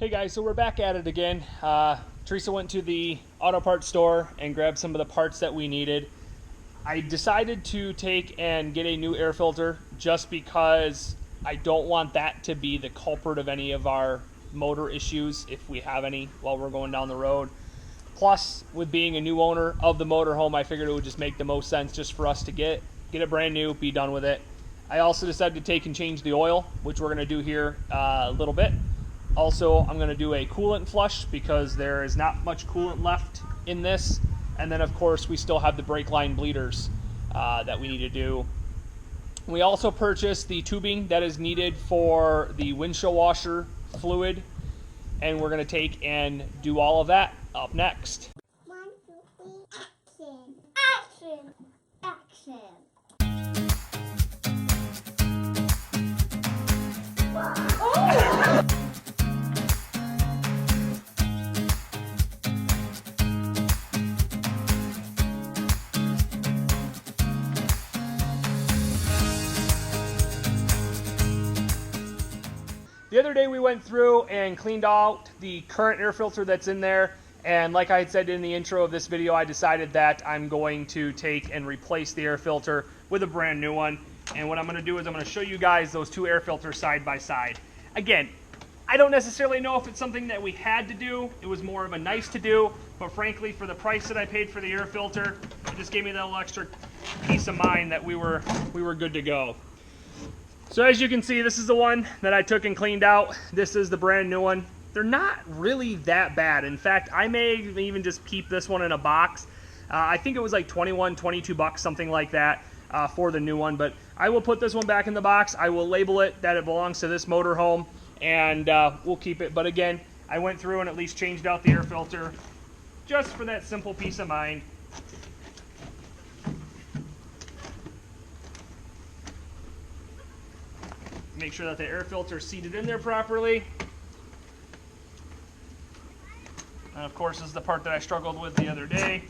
Hey guys, so we're back at it again. Teresa went to the auto parts store and grabbed some of the parts that we needed. I decided to take and get a new air filter just because I don't want that to be the culprit of any of our motor issues, if we have any, while we're going down the road. Plus, with being a new owner of the motorhome, I figured it would just make the most sense just for us to get it brand new, be done with it. I also decided to take and change the oil, which we're going to do here a little bit. Also, I'm going to do a coolant flush because there is not much coolant left in this. And then, of course, we still have the brake line bleeders that we need to do. We also purchased the tubing that is needed for the windshield washer fluid. And we're going to take and do all of that up next. 1, 2, 3, action! Action! Action! Oh! The other day we went through and cleaned out the current air filter that's in there, and like I had said in the intro of this video, I decided that I'm going to take and replace the air filter with a brand new one. And what I'm going to do is I'm going to show you guys those two air filters side by side. Again, I don't necessarily know if it's something that we had to do. It was more of a nice to do, but frankly, for the price that I paid for the air filter, it just gave me that little extra peace of mind that we were good to go. So as you can see, this is the one that I took and cleaned out. This is the brand new one. They're not really that bad. In fact, I may even just keep this one in a box. I think it was like 21, 22 bucks, something like that, for the new one. But I will put this one back in the box. I will label it that it belongs to this motorhome, and we'll keep it. But again, I went through and at least changed out the air filter just for that simple peace of mind. Make sure that the air filter is seated in there properly. And of course, this is the part that I struggled with the other day.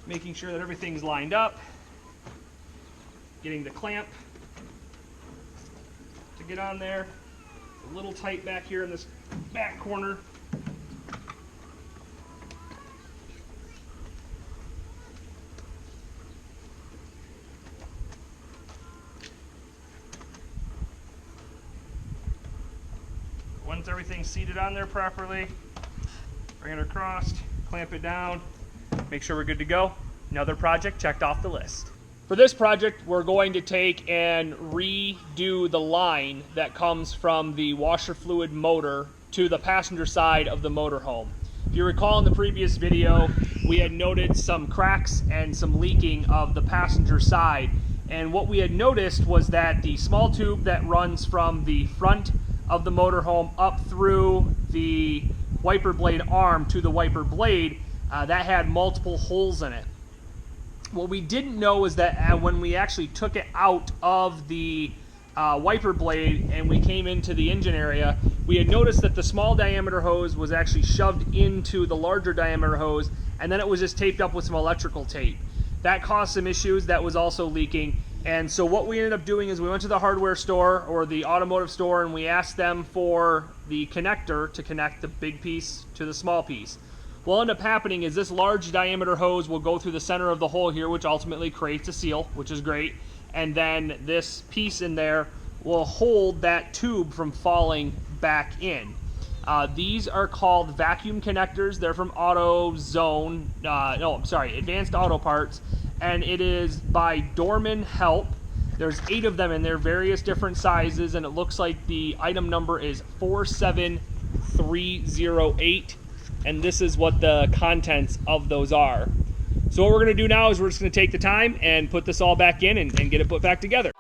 Making sure that everything's lined up. Getting the clamp to get on there. It's a little tight back here in this back corner. Once everything's seated on there properly, bring it across, clamp it down, make sure we're good to go. Another project checked off the list. For this project, we're going to take and redo the line that comes from the washer fluid motor to the passenger side of the motorhome. If you recall in the previous video, we had noted some cracks and some leaking of the passenger side. And what we had noticed was that the small tube that runs from the front of the motorhome up through the wiper blade arm to the wiper blade, that had multiple holes in it. What we didn't know was that when we actually took it out of the wiper blade and we came into the engine area, we had noticed that the small diameter hose was actually shoved into the larger diameter hose, and then it was just taped up with some electrical tape. That caused some issues. That was also leaking. And so what we ended up doing is we went to the hardware store or the automotive store and we asked them for the connector to connect the big piece to the small piece. What will end up happening is this large diameter hose will go through the center of the hole here, which ultimately creates a seal, which is great. And then this piece in there will hold that tube from falling back in. These are called vacuum connectors. They're from Advanced Auto Parts. And it is by Dorman Help. There's 8 of them in there, various different sizes, and it looks like the item number is 47308, and this is what the contents of those are. So what we're going to do now is we're just going to take the time and put this all back in and get it put back together.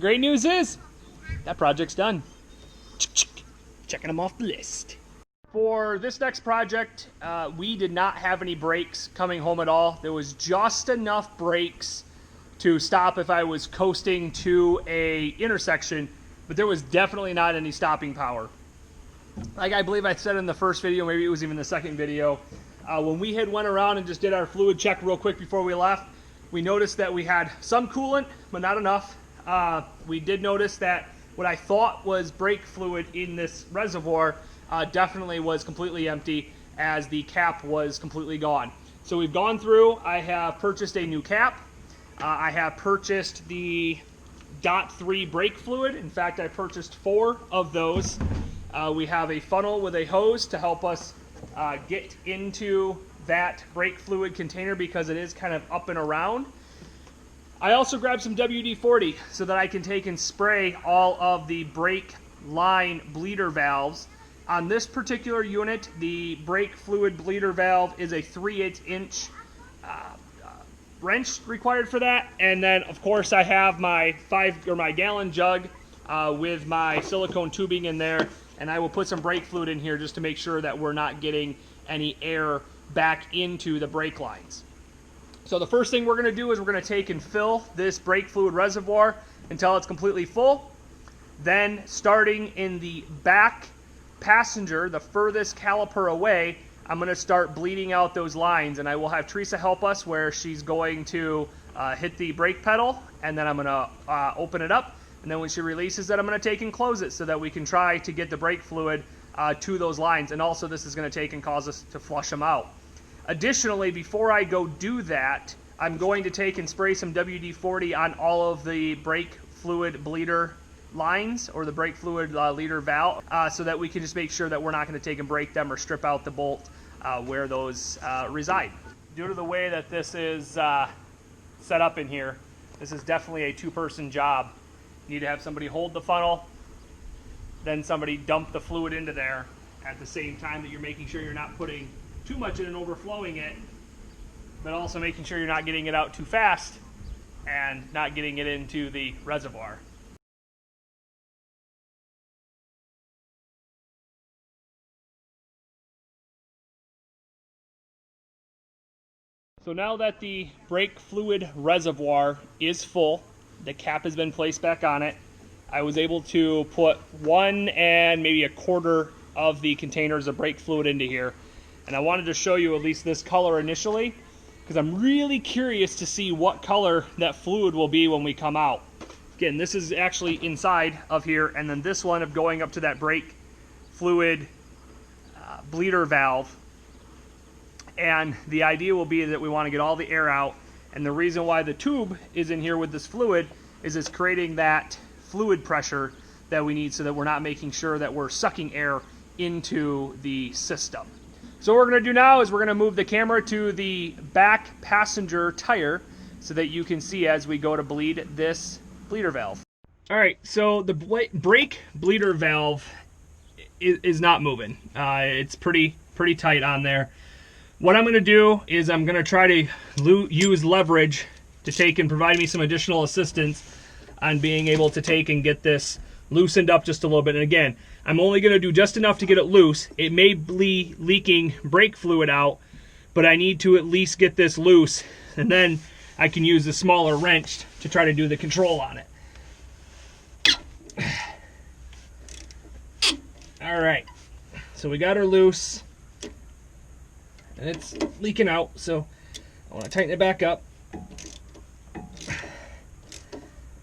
Great news is that project's done. Checking them off the list. For this next project, we did not have any brakes coming home at all. There was just enough brakes to stop if I was coasting to a intersection, but there was definitely not any stopping power. Like I believe I said in the first video, maybe it was even the second video, when we had went around and just did our fluid check real quick before we left, we noticed that we had some coolant, but not enough. We did notice that what I thought was brake fluid in this reservoir definitely was completely empty, as the cap was completely gone. So we've gone through, I have purchased a new cap. I have purchased the .3 brake fluid. In fact, I purchased 4 of those. We have a funnel with a hose to help us get into that brake fluid container because it is kind of up and around. I also grabbed some WD-40 so that I can take and spray all of the brake line bleeder valves. On this particular unit, the brake fluid bleeder valve is a 3/8 inch wrench required for that. And then, of course, I have my my gallon jug with my silicone tubing in there, and I will put some brake fluid in here just to make sure that we're not getting any air back into the brake lines. So the first thing we're going to do is we're going to take and fill this brake fluid reservoir until it's completely full. Then, starting in the back passenger, the furthest caliper away, I'm going to start bleeding out those lines, and I will have Teresa help us where she's going to hit the brake pedal, and then I'm going to open it up, and then when she releases it, I'm going to take and close it so that we can try to get the brake fluid to those lines. And also, this is going to take and cause us to flush them out. Additionally, before I go do that, I'm going to take and spray some WD-40 on all of the brake fluid bleeder lines, or the brake fluid leader valve, so that we can just make sure that we're not going to take and break them or strip out the bolt where those reside. Due to the way that this is set up in here, this is definitely a 2-person job. You need to have somebody hold the funnel, then somebody dump the fluid into there at the same time that you're making sure you're not putting too much in and overflowing it, but also making sure you're not getting it out too fast and not getting it into the reservoir. So now that the brake fluid reservoir is full, the cap has been placed back on it, I was able to put 1 and maybe 1/4 of the containers of brake fluid into here. And I wanted to show you at least this color initially, because I'm really curious to see what color that fluid will be when we come out. Again, this is actually inside of here, and then this one of going up to that brake fluid bleeder valve. And the idea will be that we want to get all the air out, and the reason why the tube is in here with this fluid is it's creating that fluid pressure that we need, so that we're not making sure that we're sucking air into the system. So what we're going to do now is we're going to move the camera to the back passenger tire so that you can see as we go to bleed this bleeder valve. Alright, so the brake bleeder valve is not moving. It's pretty tight on there. What I'm going to do is I'm going to try to use leverage to take and provide me some additional assistance on being able to take and get this loosened up just a little bit. And again, I'm only going to do just enough to get it loose. It may be leaking brake fluid out, but I need to at least get this loose, and then I can use the smaller wrench to try to do the control on it. All right, so we got her loose, and it's leaking out, so I want to tighten it back up.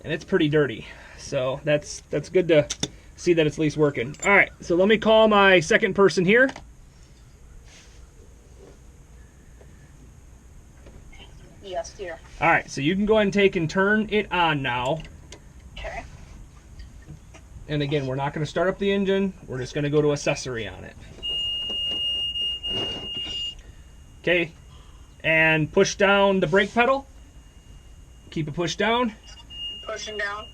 And it's pretty dirty, so that's good to see that it's at least working. All right, so let me call my second person here. Yes, dear. All right, so you can go ahead and take and turn it on now. Okay. And again, we're not going to start up the engine. We're just going to go to accessory on it. Okay, and push down the brake pedal. Keep it pushed down. Pushing down.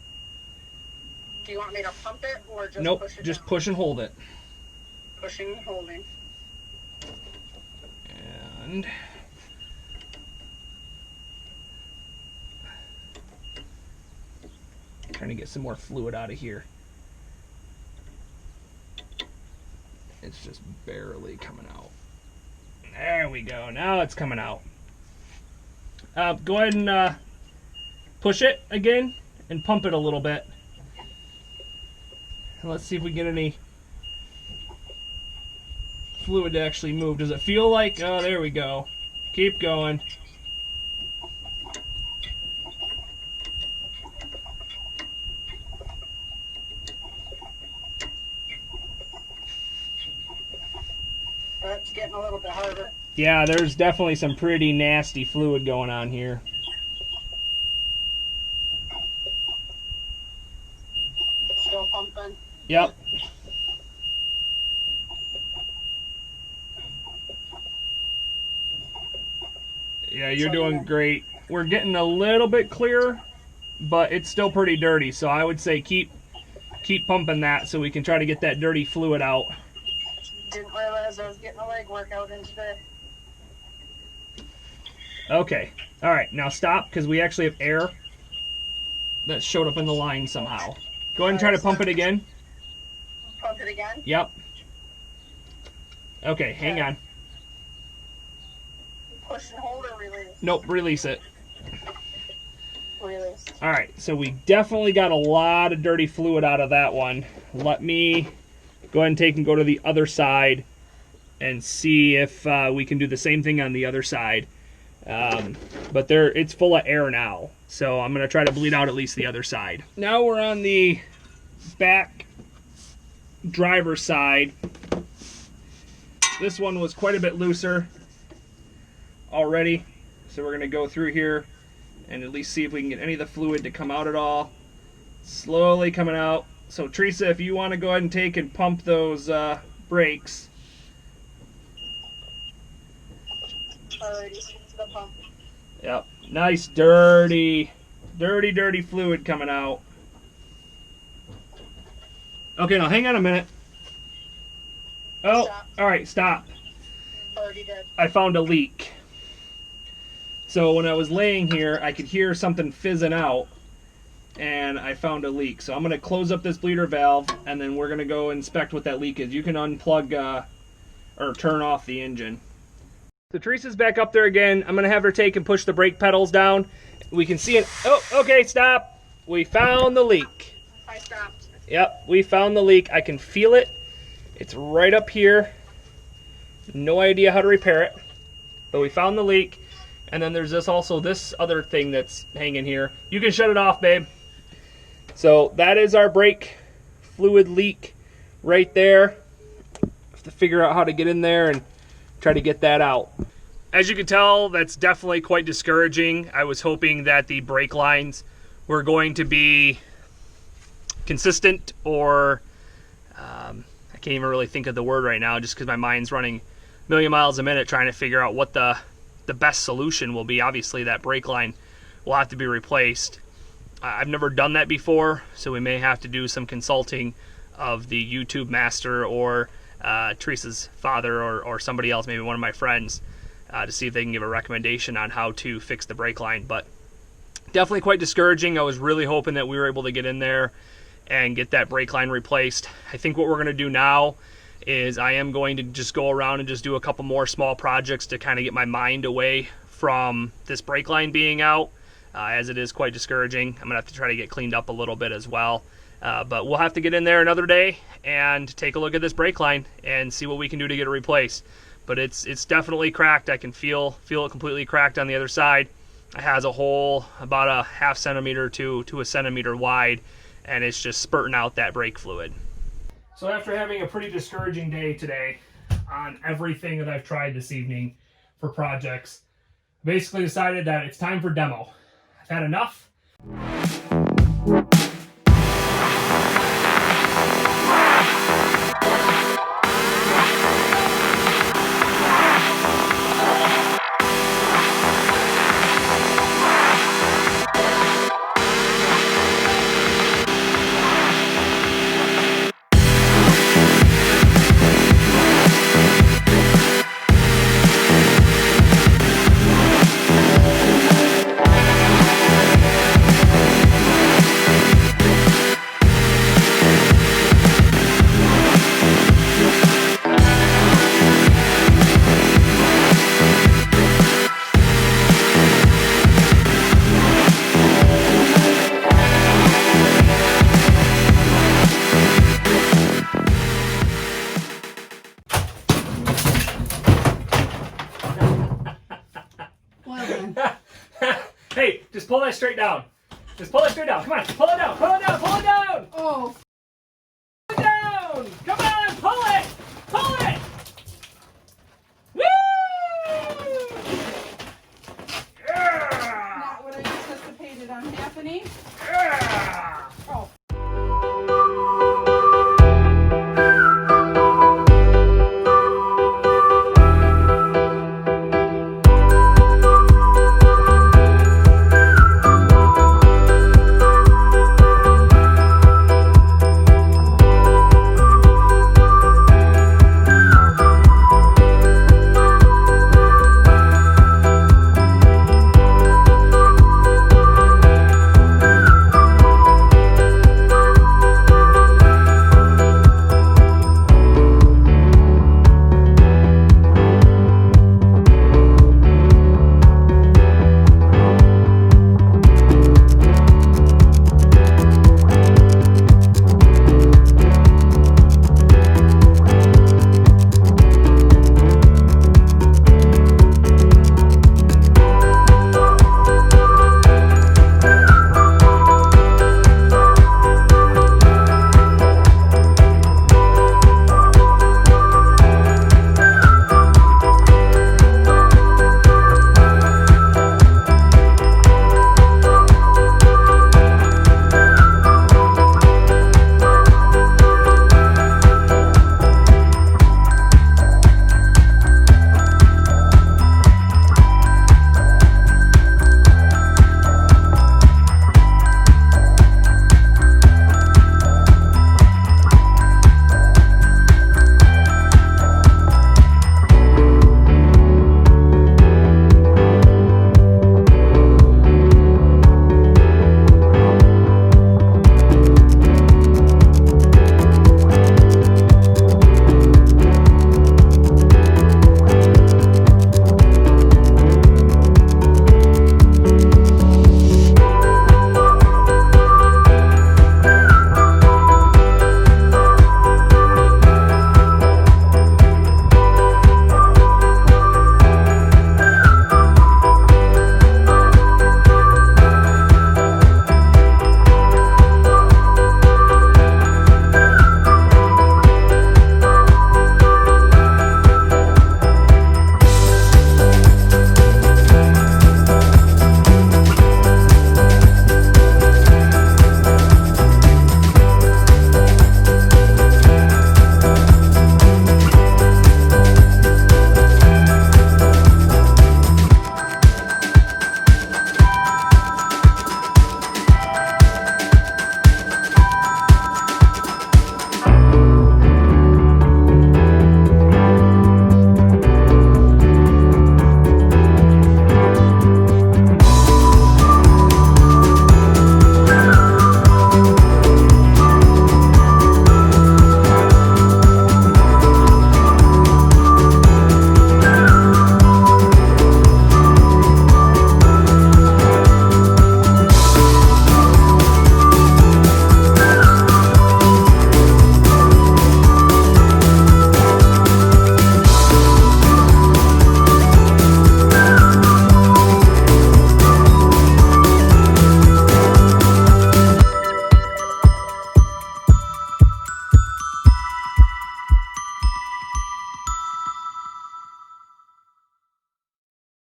Do you want me to pump it or just nope, push it just down? push and hold it. Pushing and holding. And trying to get some more fluid out of here. It's just barely coming out. There we go. Now it's coming out. Go ahead and push it again and pump it a little bit. And let's see if we get any fluid to actually move. Does it feel like, oh, there we go. Keep going. That's getting a little bit harder. Yeah, there's definitely some pretty nasty fluid going on here. It's still pumping. Yep. Yeah, you're doing great. We're getting a little bit clearer, but it's still pretty dirty. So I would say keep pumping that so we can try to get that dirty fluid out. Didn't realize I was getting a leg workout in today. Okay. All right. Now stop because we actually have air that showed up in the line somehow. Go ahead and try to pump it again. Pump it again? Yep. Okay, hang on. Push and hold or release? Nope, release it. Release. All right, so we definitely got a lot of dirty fluid out of that one. Let me go ahead and go to the other side and see if we can do the same thing on the other side. But it's full of air now, so I'm going to try to bleed out at least the other side. Now we're on the back driver's side. This one was quite a bit looser already, so we're going to go through here and at least see if we can get any of the fluid to come out at all. Slowly coming out. So Teresa, if you want to go ahead and take and pump those brakes. Alrighty, to the pump. Yep, nice dirty fluid coming out. Okay, now hang on a minute. Oh, Stop. all right, stop. Already did. I found a leak. So when I was laying here, I could hear something fizzing out, and I found a leak. So I'm going to close up this bleeder valve, and then we're going to go inspect what that leak is. You can unplug or turn off the engine. So Teresa's back up there again. I'm going to have her take and push the brake pedals down. We can see it. Oh, okay, stop. We found the leak. I stopped. Yep, we found the leak. I can feel it. It's right up here. No idea how to repair it, but we found the leak. And then there's this other thing that's hanging here. You can shut it off, babe. So that is our brake fluid leak right there. Have to figure out how to get in there and try to get that out. As you can tell, that's definitely quite discouraging. I was hoping that the brake lines were going to be consistent, or I can't even really think of the word right now just because my mind's running a million miles a minute trying to figure out what the best solution will be. Obviously that brake line will have to be replaced. I've never done that before, so we may have to do some consulting of the YouTube master or Teresa's father or somebody else, maybe one of my friends, to see if they can give a recommendation on how to fix the brake line. But definitely quite discouraging. I was really hoping that we were able to get in there and get that brake line replaced. I think what we're going to do now is I am going to just go around and just do a couple more small projects to kind of get my mind away from this brake line being out, as it is quite discouraging. I'm going to have to try to get cleaned up a little bit as well. But we'll have to get in there another day and take a look at this brake line and see what we can do to get it replaced. But it's definitely cracked. I can feel it completely cracked on the other side. It has a hole about a half centimeter to a centimeter wide, and it's just spurting out that brake fluid. So after having a pretty discouraging day today on everything that I've tried this evening for projects, I basically decided that it's time for demo. I've had enough. Hey, just pull that straight down. Just pull it straight down. Come on, pull it down, pull it down, pull it down. Oh.